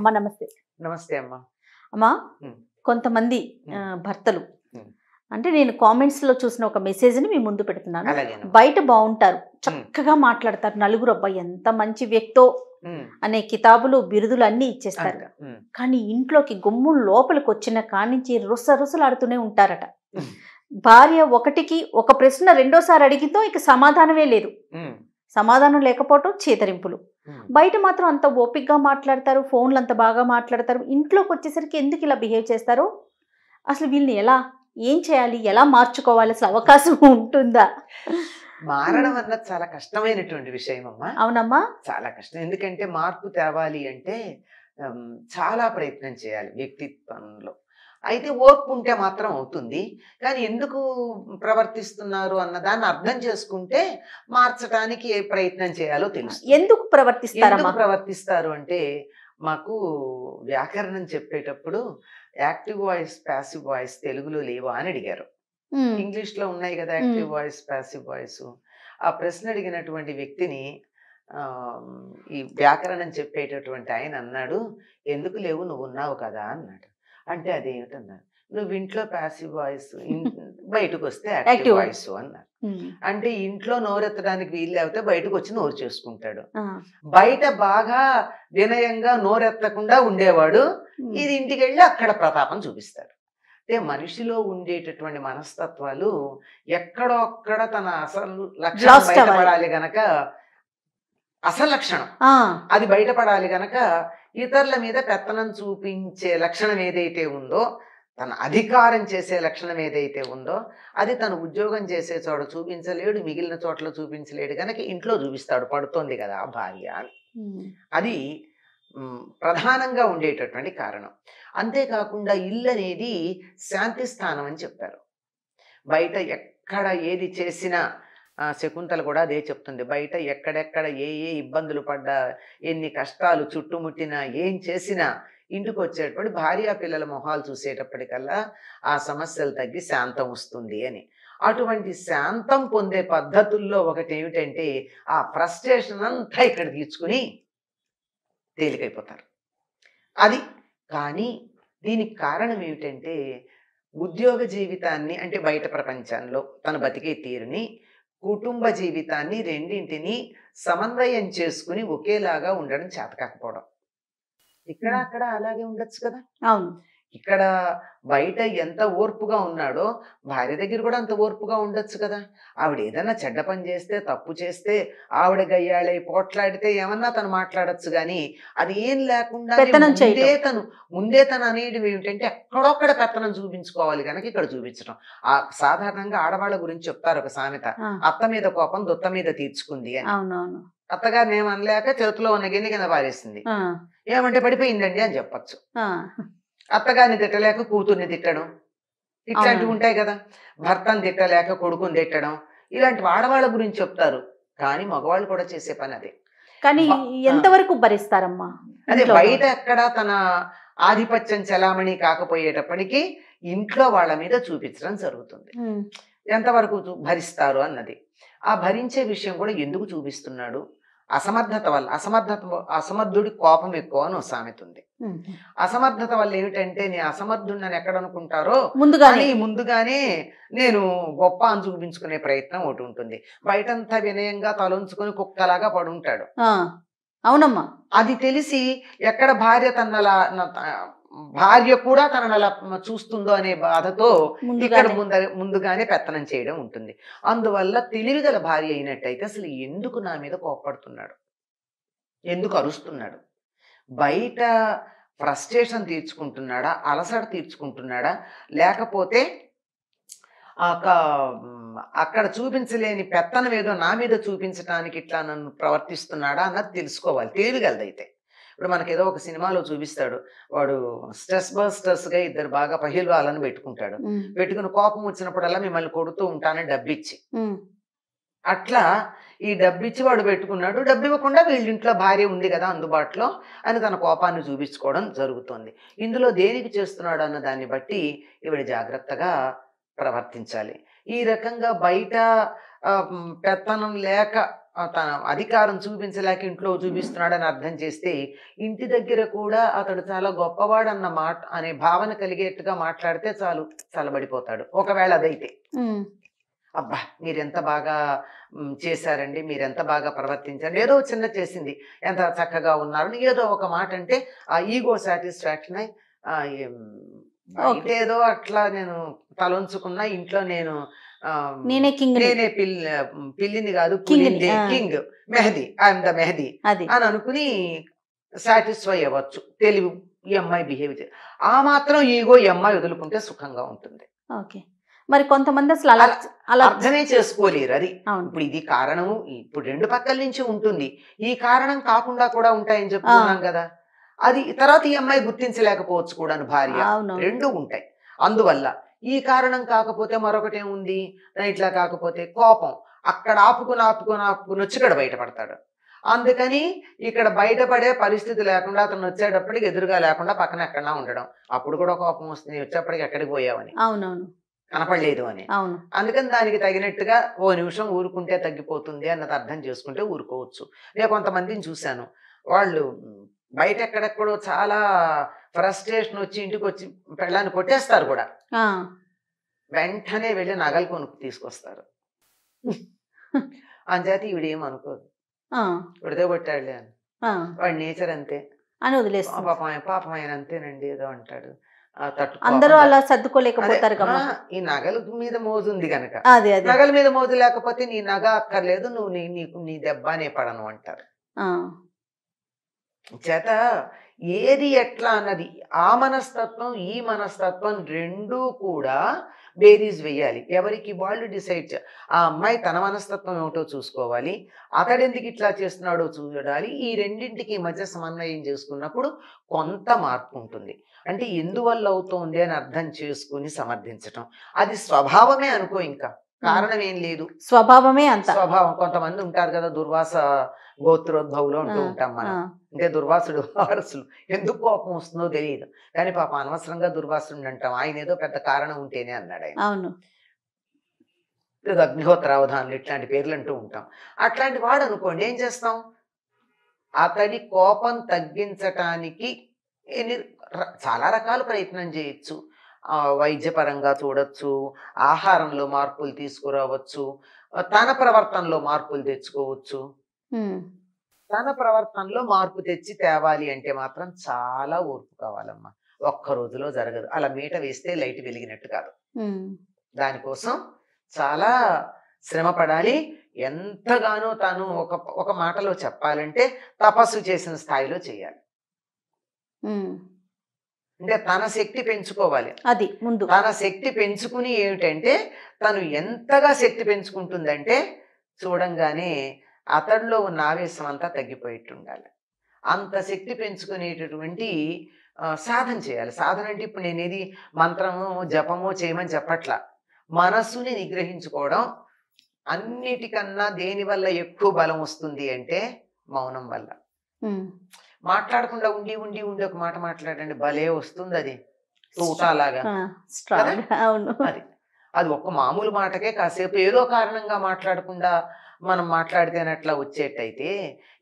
అమ్మ నమస్తే. నమస్తే అమ్మా. అమ్మా హ్మ్. కొంతమంది హ్మ్. భర్తలు హ్మ్. అంటే నేను కామెంట్స్‌లో చూసిన ఒక మెసేజ్‌ని మీ ముందు పెడుతున్నాను. అలాగేనమ్మా. బయట బావుంటారు. హ్మ్. చక్కగా మాట్లాడతారు. నలుగురు అబ్బా! ఎంత మంచి వ్యక్తో హ్మ్. అనే కితాబులు, బిరుదులు అన్నీ ఇచ్చేస్తారు. అంట. హ్మ్. కానీ ఇంట్లోకి గుమ్ముడు లోపలికొచ్చిన కానించి రుసరుసలాడుతూనే ఉంటారట. హ్మ్. భార్య ఒకటికి ఒక ప్రశ్న రెండోసారి అడిగితో ఇక సమాధానమే లేదు. హ్మ్. సమాధానం లేకపోవటం చేతరింపులు. హ్మ్. బయట మాత్రం అంత ఓపికగా మాట్లాడతారు. ఫోన్‌లు అంత బాగా మాట్లాడతారు. ఇంట్లోకొచ్చేసరికి ఎందుకు ఇలా బిహేవ్ చేస్తారో అసలు వీళ్ళని ఏం చేయాలి? ఎలా మార్చుకోవాలి? అసలు అవకాశం ఉంటుందా? మారడం అన్నది చాలా కష్టమైనటువంటి విషయం అమ్మా. అవునమ్మా? చాలా కష్టం. ఎందుకంటే మార్పు తేవాలి అంటే చాలా ప్రయత్నం చేయాలి వ్యక్తిత్వంలో. అయితే ఓర్పు ఉంటే మాత్రం అవుతుంది. కానీ ఎందుకు ప్రవర్తిస్తున్నారు అన్న దాన్ని అర్థం చేసుకుంటే మార్చటానికి ఏ ప్రయత్నం చేయాలో తెలుస్తుంది. ఎందుకు ఎందుకు ప్రవర్తిస్తారమ్మా? ప్రవర్తిస్తారు అంటే మాకు వ్యాకరణం చెప్పేటప్పుడు యాక్టివ్ వాయిస్, ప్యాసివ్ వాయిస్ తెలుగులో లేవా అని అడిగారు. హ్మ్. ఇంగ్లీష్‌లో ఉన్నాయి కదా! హ్మ్. Active voice, passive voice. ఆ ప్రశ్న అడిగినటువంటి వ్యక్తిని ఆహ్, ఈ వ్యాకరణం చెప్పేటటువంటి ఆయన అన్నాడు, "ఎందుకు లేవు నువ్వున్నావు కదా!" అన్నాడు. అంటే అదేమిటన్నాను. "నువ్వు ఇంట్లో ప్యాసివ్ వాయిస్, బయటకొస్తే యాక్టివ్ యాక్టివ్ వాయిస్. వాయిసు" అన్నారు. హ్మ్. అంటే ఇంట్లో నోరెత్తడానికి వీలు లేకపోతే బయటకొచ్చి నోరు చేసుకుంటాడు. ఆ! బయట బాగా వినయంగా నోరెత్తకుండా ఉండేవాడు. హ్మ్. ఇది ఇంటికెళ్ళి అక్కడ ప్రతాపం చూపిస్తాడు. అంటే మనిషిలో ఉండేటటువంటి మనస్తత్వాలు ఎక్కడో అక్కడ తన అసలు లక్షణం బ్లాస్ట్ అవ్వాలి. బయటపడాలి గనక అసలు లక్షణం ఆ! అది బయటపడాలి గనక ఇతరుల మీద పెత్తనం చూపించే లక్షణం ఏదైతే ఉందో, తన అధికారం చేసే లక్షణం ఏదైతే ఉందో, అది తను ఉద్యోగం చేసే చోట చూపించలేడు, మిగిలిన చోట్ల చూపించలేడు గనక ఇంట్లో చూపిస్తాడు. పడుతోంది కదా ఆ భార్య అని. హ్మ్. అది ప్రధానంగా ఉండేటటువంటి కారణం. అంతేకాకుండా ఇల్లనేది శాంతి స్థానం అని చెప్పారు. బయట ఎక్కడ ఏది చేసినా శకుంతల కూడా అదే చెప్తుంది. బయట ఎక్కడెక్కడ ఏ ఏ ఇబ్బందులు పడ్డా, ఎన్ని కష్టాలు చుట్టుముట్టినా, ఏం చేసినా ఇంటికొచ్చేటప్పుడు భార్యా పిల్లల మొహాలు చూసేటప్పటికల్లా ఆ సమస్యలు తగ్గి శాంతం వస్తుంది అని. అటువంటి శాంతం పొందే పద్ధతుల్లో ఒకటేమిటంటే, ఆ ఫ్రస్ట్రేషన్ అంతా ఇక్కడ తీర్చుకుని తేలికైపోతారు. అది. కానీ దీనికి కారణం ఏమిటంటే, ఉద్యోగ జీవితాన్ని అంటే బయట ప్రపంచంలో తను బతికే తీరుని, కుటుంబ జీవితాన్ని రెండింటిని సమన్వయం చేసుకొని ఒకేలాగా ఉండడం చేతకాకపోవడం. ఇక్కడ, హ్మ్. అక్కడ అలాగే ఉండొచ్చు కదా! అవును. ఇక్కడ బయట ఎంత ఓర్పుగా ఉన్నాడో, భార్య దగ్గర కూడా అంత ఓర్పుగా ఉండొచ్చు కదా! ఆవిడ ఏదన్నా చెడ్డ పని చేస్తే, తప్పు చేస్తే, ఆవిడ గయ్యాళై పోట్లాడితే ఏమన్నా తను మాట్లాడొచ్చు గానీ, అది ఏం లేకుండానే పెత్తనం చేయటం. ముందే తను అనేటివి ఏమిటంటే, ఎక్కడొక్కడ పెత్తనం చూపించుకోవాలి గనక ఇక్కడ చూపించడం. సాధారణంగా ఆడవాళ్ళ గురించి చెప్తారు ఒక సామెత. ఆ! అత్త మీద కోపం దుత్త మీద తీర్చుకుంది అని. అవునవును. అత్తగారిని ఏమనలేక చేతిలో ఉన్న గిన్నె కింద పారేసింది. ఆ! ఏమంటే పడిపోయిందండి అని చెప్పొచ్చు. ఆ! అత్తగారిని తిట్టలేక కూతుర్ని తిట్టడం. ఇట్లాంటివి అవునవును. ఉంటాయి కదా! భర్తను తిట్టలేక కొడుకుని తిట్టడం. ఇలాంటివి ఆడవాళ్ళ గురించి చెప్తారు. కానీ మగవాళ్ళు కూడా చేసే పని అదే. కానీ బ ఆ! ఎంతవరకు భరిస్తారమ్మా? అదే ఇంట్లో బయట ఉన్నవాళ్ళు? ఎక్కడ తన ఆధిపత్యం చెలామణి కాకపోయేటప్పటికి ఇంట్లో వాళ్ళ మీద చూపించడం జరుగుతుంది. హ్మ్. ఎంతవరకు భరిస్తారు అన్నది. ఆ భరించే విషయం కూడా ఎందుకు చూపిస్తున్నాడు? అసమర్థత వల్ల. అసమర్థుడి కోపం ఎక్కువ అని ఓ సామెత ఉంది. హుహు. అసమర్థత వల్ల ఏమిటంటే నేను అసమర్థుడినని ఎక్కడనుకుంటారో ముందుగానే. అని ముందుగానే నేను గొప్ప అని చూపించుకునే ప్రయత్నం ఒకటి ఉంటుంది. బయటంతా వినయంగా తలొంచుకొని కుక్కలాగా పడుంటాడు. ఆ! అవునమ్మా. అది తెలిసి ఎక్కడ భార్య కూడా తనని అలా చూస్తుందో అనే బాధతో ఇక్కడ ముందుగానే. ముందుగానే పెత్తనం చేయడం ఉంటుంది. అందువల్ల తెలివిగల భార్య అయినట్టయితే అసలు ఎందుకు నా మీద కోప్పడుతున్నాడు? ఎందుకు అరుస్తున్నాడు? బయట ఫ్రస్ట్రేషన్ తీర్చుకుంటున్నాడా? అలసట తీర్చుకుంటున్నాడా? లేకపోతే అక్కడ చూపించలేని పెత్తనం ఏదో నా మీద చూపించటానికి ఇట్లా నన్ను ప్రవర్తిస్తున్నాడా అన్నది తెలుసుకోవాలి. తెలివిగలదైతే. ఇప్పుడు మనకేదో ఒక సినిమాలో చూపిస్తాడు. వాడు స్ట్రెస్ బస్టర్స్‌గా ఇద్దరు బాగా పహిల్వాలను పెట్టుకుంటాడు. హ్మ్. పెట్టుకుని కోపం వచ్చినప్పుడల్లా మిమ్మల్ని కొడుతూ ఉంటానని డబ్బిచ్చి. హ్మ్. అట్లా ఈ డబ్బిచ్చి వాడు పెట్టుకున్నాడు. డబ్బివ్వకుండా వీళ్ళింట్లో భార్య ఉంది గదా అందుబాటులో అని తన కోపాన్ని చూపించుకోవడం జరుగుతోంది. ఇందులో దేనికి చేస్తున్నాడు అన్న దాన్ని బట్టి ఈవిడ జాగ్రత్తగా ప్రవర్తించాలి. ఈ రకంగా బయట పెత్తనం లేక తన అధికారం చూపించలేక ఇంట్లో చూపిస్తున్నాడని అర్థం చేస్తే ఇంటి దగ్గర కూడా అతడు చాలా గొప్పవాడన్న మాట అనే భావన కలిగేట్టుగా మాట్లాడితే చాలు చల్లబడిపోతాడు. ఒకవేళ అదైతే అబ్బా మీరెంత బాగా చేశారండి, మీరెంత బాగా ప్రవర్తించారు, ఏదో చిన్న చేసింది, ఎంత చక్కగా ఉన్నారు, ఏదో ఒక మాట అంటే ఆ ఈగో సాటిస్ఫాక్షన్ అయి బయట ఏదో అట్లా నేను తలొంచుకున్నా, ఇంట్లో నేను నేనే పిల్లిని కాదు king Mehdi, I'm the Mehdi అని అనుకుని సాటిస్ఫై అవ్వచ్చు. తెలివి ఈ అమ్మాయి బిహేవ్ ఆ మాత్రం ఈగో ఈ అమ్మాయి వదులుకుంటే సుఖంగా ఉంటుంది. మరి కొంతమంది అసలు అలా అర్థమే చేసుకోలేరు. అది ఇప్పుడు ఇది కారణము ఇప్పుడు రెండు పక్కల నుంచి ఉంటుంది, ఈ కారణం కాకుండా కూడా ఉంటాయని చెప్పుకున్నాం కదా. అది తర్వాత ఈ అమ్మాయి గుర్తించలేకపోవచ్చు కూడా, భార్య, రెండు ఉంటాయి. అందువల్ల ఈ కారణం కాకపోతే మరొకటేముంది, ఇట్లా కాకపోతే కోపం అక్కడ ఆపుకుని వచ్చి ఇక్కడ బయటపడతాడు. అందుకని ఇక్కడ బయటపడే పరిస్థితి లేకుండా అతను వచ్చేటప్పటికి ఎదురుగా లేకుండా పక్కన ఎక్కడా ఉండడం. అప్పుడు కూడా కోపం వస్తుంది, వచ్చేప్పటికి ఎక్కడికి పోయావని, కనపడలేదు అని. అందుకని దానికి తగినట్టుగా ఓ నిమిషం ఊరుకుంటే తగ్గిపోతుంది అన్నది అర్థం చేసుకుంటే ఊరుకోవచ్చు. నేను కొంతమందిని చూశాను, వాళ్ళు బయట ఎక్కడెక్కడో చాలా ఫ్రస్ట్రేషన్ వచ్చి ఇంటికి వచ్చి పెళ్ళాన్ని కొట్టేస్తారు కూడా, వెంటనే వెళ్ళి నగలు కొనుక్కు తీసుకొస్తారు. అంచేత ఈవిడేమనుకోదు, విడితే కొట్టాడులే అని, వాడి నేచర్ అంతే అని వదిలేస్తాం. పాపం ఆయన అంతేనండి ఏదో అంటాడు, అందరూ అలా సర్దుకోలేకపోతారు కదా. ఈ నగల మీద మోజు ఉంది కనుక, నగల మీద మోజు లేకపోతే నీ నగ అక్కర్లేదు, నువ్వు నీకు నీ దెబ్బనే పడను అంటారు. చేత ఏది ఎట్లా అన్నది ఆ మనస్తత్వం ఈ మనస్తత్వం రెండూ కూడా బేరీజ్ వేయాలి. ఎవరికి వాళ్ళు డిసైడ్ ఆ అమ్మాయి తన మనస్తత్వం ఏమిటో చూసుకోవాలి, అతడెందుకు ఇట్లా చేస్తున్నాడో చూడాలి. ఈ రెండింటికి మధ్య సమన్వయం చేసుకున్నప్పుడు కొంత మార్పు ఉంటుంది. అంటే ఎందువల్ల అవుతోంది అని అర్థం చేసుకుని సమర్థించటం, అది స్వభావమే అనుకో, ఇంకా కారణం ఏం లేదు, స్వభావమే అంత స్వభావం. కొంతమంది ఉంటారు కదా దుర్వాస గోత్రోద్భవులు అంటూ ఉంటాం మనం, అంటే దుర్వాసుడు వారసులు, ఎందుకు కోపం వస్తుందో తెలియదు కానీ పాప అనవసరంగా దుర్వాసుడు అంటాం, ఆయన ఏదో పెద్ద కారణం ఉంటేనే అన్నాడు ఆయన. అవును, అగ్నిహోత్రావధానులు ఇట్లాంటి పేర్లు అంటూ ఉంటాం. అట్లాంటి వాడు అనుకోండి ఏం చేస్తాం, అతడి కోపం తగ్గించటానికి చాలా రకాల ప్రయత్నం చేయొచ్చు. వైద్యపరంగా చూడొచ్చు, ఆహారంలో మార్పులు తీసుకురావచ్చు, తన ప్రవర్తనలో మార్పులు తెచ్చుకోవచ్చు. తన ప్రవర్తనలో మార్పు తెచ్చి తేవాలి అంటే మాత్రం చాలా ఓర్పు కావాలమ్మా, ఒక్క రోజులో జరగదు. అలా మీట వేస్తే లైట్ వెలిగినట్టు కాదు, దానికోసం చాలా శ్రమ పడాలి. ఎంతగానో తాను ఒక మాటలో చెప్పాలంటే తపస్సు చేసిన స్థాయిలో చేయాలి. అంటే తన శక్తి పెంచుకోవాలి. అది ముందు తన శక్తి పెంచుకుని ఏమిటంటే తను ఎంతగా శక్తి పెంచుకుంటుందంటే చూడంగానే అతడిలో ఉన్న ఆవేశం అంతా తగ్గిపోయేట్టు ఉండాలి. అంత శక్తి పెంచుకునేటటువంటి సాధన చేయాలి. సాధన అంటే ఇప్పుడు నేనేది మంత్రమో జపమో చేయమని చెప్పట్లా, మనస్సుని నిగ్రహించుకోవడం. అన్నిటికన్నా దేని వల్ల ఎక్కువ బలం వస్తుంది అంటే మౌనం వల్ల. మాట్లాడకుండా ఉండి ఉండి ఉండి ఒక మాట మాట్లాడండి, భలే వస్తుంది అది తూటాలాగా. అది ఒక్క మామూలు మాటకే కాసేపు ఏదో కారణంగా మాట్లాడకుండా మనం మాట్లాడితేనట్లా వచ్చేటైతే,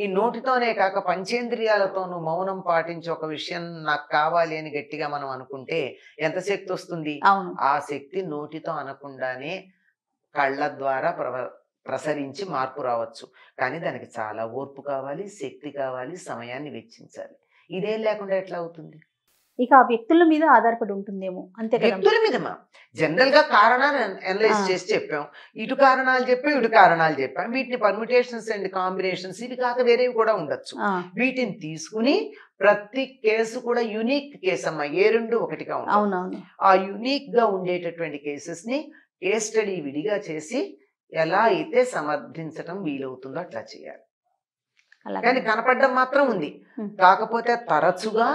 ఈ నోటితోనే కాక పంచేంద్రియాలతోనూ మౌనం పాటించి ఒక విషయం నాకు కావాలి అని గట్టిగా మనం అనుకుంటే ఎంత శక్తి వస్తుంది. ఆ శక్తి నోటితో అనకుండానే కళ్ళ ద్వారా ప్రసరించి మార్పు రావచ్చు. కానీ దానికి చాలా ఓర్పు కావాలి, శక్తి కావాలి, సమయాన్ని వెచ్చించాలి. ఇదేం లేకుండా ఎట్లా అవుతుంది? ఇక ఆ వ్యక్తుల మీద ఆధారపడి ఉంటుందేమో, అంతే కదా. వ్యక్తుల మీద జనరల్ గా కారణాలు అనలైజ్ చేసి చెప్పాం, ఇటు కారణాలు చెప్పాం, ఇటు కారణాలు చెప్పాం. వీటిని పర్ముటేషన్స్ అండ్ కాంబినేషన్స్, ఇవి కాక వేరేవి కూడా ఉండొచ్చు. వీటిని తీసుకుని ప్రతి కేసు కూడా యూనిక్ కేసు అమ్మా, ఏ రెండు ఒకటిగా ఉంటాయి. ఆ యూనిక్ గా ఉండేటటువంటి కేసెస్ ని కేస్ స్టడీ విడిగా చేసి ఎలా అయితే సమర్థించటం వీలవుతుందో అట్లా చేయాలి. కానీ కనపడడం మాత్రం ఉంది. కాకపోతే తరచుగా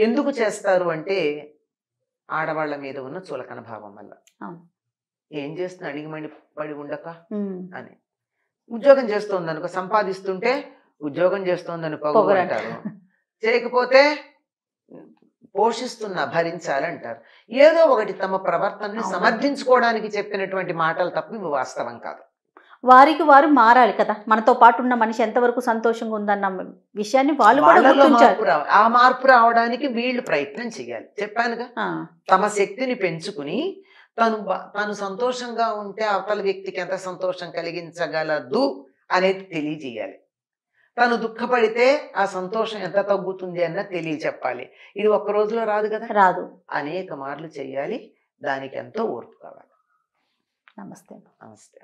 ఎందుకు చేస్తారు అంటే ఆడవాళ్ల మీద ఉన్న చులకన భావం వల్ల. ఏం చేస్తున్నా అడిగిమని పడి ఉండక అని, ఉద్యోగం చేస్తోంది అనుకో, సంపాదిస్తుంటే ఉద్యోగం చేస్తోందని పొగరంటారు, చేయకపోతే పోషిస్తున్నా భరించాలంటారు. ఏదో ఒకటి తమ ప్రవర్తనని అవును. సమర్థించుకోవడానికి చెప్పినటువంటి మాటలు తప్ప ఇవి వాస్తవం కాదు. వారికి వారు మారాలి కదా, మనతో పాటు ఉన్న మనిషి ఎంతవరకు సంతోషంగా ఉందన్న విషయాన్ని వాళ్ళు కూడా వాళ్ళలో గుర్తించాలి. మార్పు రావాలి. ఆ మార్పు రావడానికి వీళ్ళు ప్రయత్నం చేయాలి. చెప్పానుగా, ఆ, తమ శక్తిని పెంచుకుని తను సంతోషంగా ఉంటే అవతల వ్యక్తికి ఎంత సంతోషం కలిగించగలదు అనేది తెలియజేయాలి. తను దుఃఖపడితే ఆ సంతోషం ఎంత తగ్గుతుంది అన్న తెలియచెప్పాలి. ఇది ఒక్క రోజులో రాదు కదా, రాదు. అనేక మార్లు చేయాలి. దానికి ఎంతో ఓర్పు కావాలి. నమస్తే. నమస్తే.